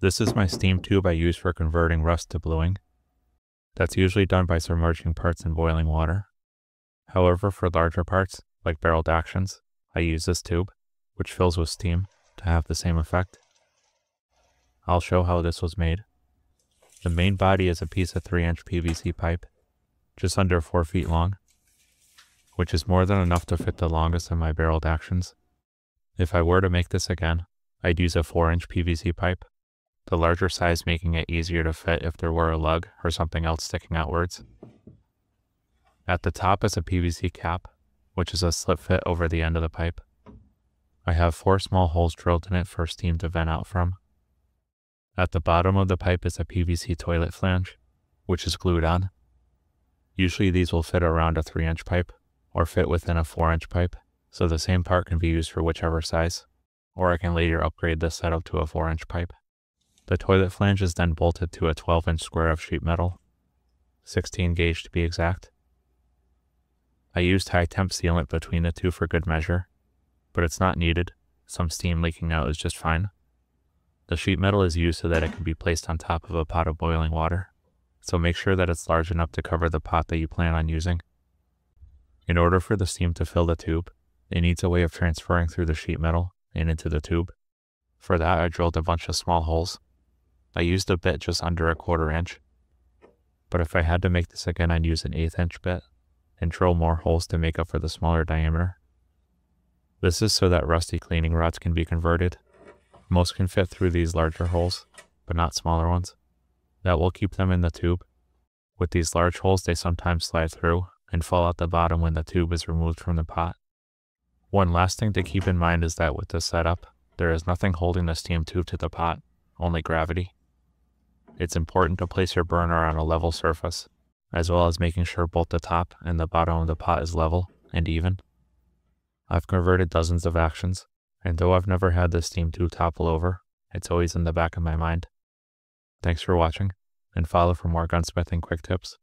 This is my steam tube I use for converting rust to bluing. That's usually done by submerging parts in boiling water. However, for larger parts, like barreled actions, I use this tube, which fills with steam, to have the same effect. I'll show how this was made. The main body is a piece of 3-inch PVC pipe, just under 4 feet long, which is more than enough to fit the longest of my barreled actions. If I were to make this again, I'd use a 4-inch PVC pipe, the larger size making it easier to fit if there were a lug or something else sticking outwards. At the top is a PVC cap, which is a slip fit over the end of the pipe. I have 4 small holes drilled in it for steam to vent out from. At the bottom of the pipe is a PVC toilet flange, which is glued on. Usually these will fit around a 3-inch pipe, or fit within a 4-inch pipe, so the same part can be used for whichever size, or I can later upgrade this setup to a 4-inch pipe. The toilet flange is then bolted to a 12-inch square of sheet metal, 16 gauge to be exact. I used high temp sealant between the two for good measure, but it's not needed. Some steam leaking out is just fine. The sheet metal is used so that it can be placed on top of a pot of boiling water, so make sure that it's large enough to cover the pot that you plan on using. In order for the steam to fill the tube, it needs a way of transferring through the sheet metal and into the tube. For that, I drilled a bunch of small holes. I used a bit just under a 1/4 inch, but if I had to make this again, I'd use an 1/8 inch bit and drill more holes to make up for the smaller diameter. This is so that rusty cleaning rods can be converted. Most can fit through these larger holes, but not smaller ones. That will keep them in the tube. With these large holes, they sometimes slide through and fall out the bottom when the tube is removed from the pot. One last thing to keep in mind is that with this setup, there is nothing holding the steam tube to the pot, only gravity. It's important to place your burner on a level surface, as well as making sure both the top and the bottom of the pot is level and even. I've converted dozens of actions, and though I've never had this steam tube topple over, it's always in the back of my mind. Thanks for watching, and follow for more gunsmithing quick tips.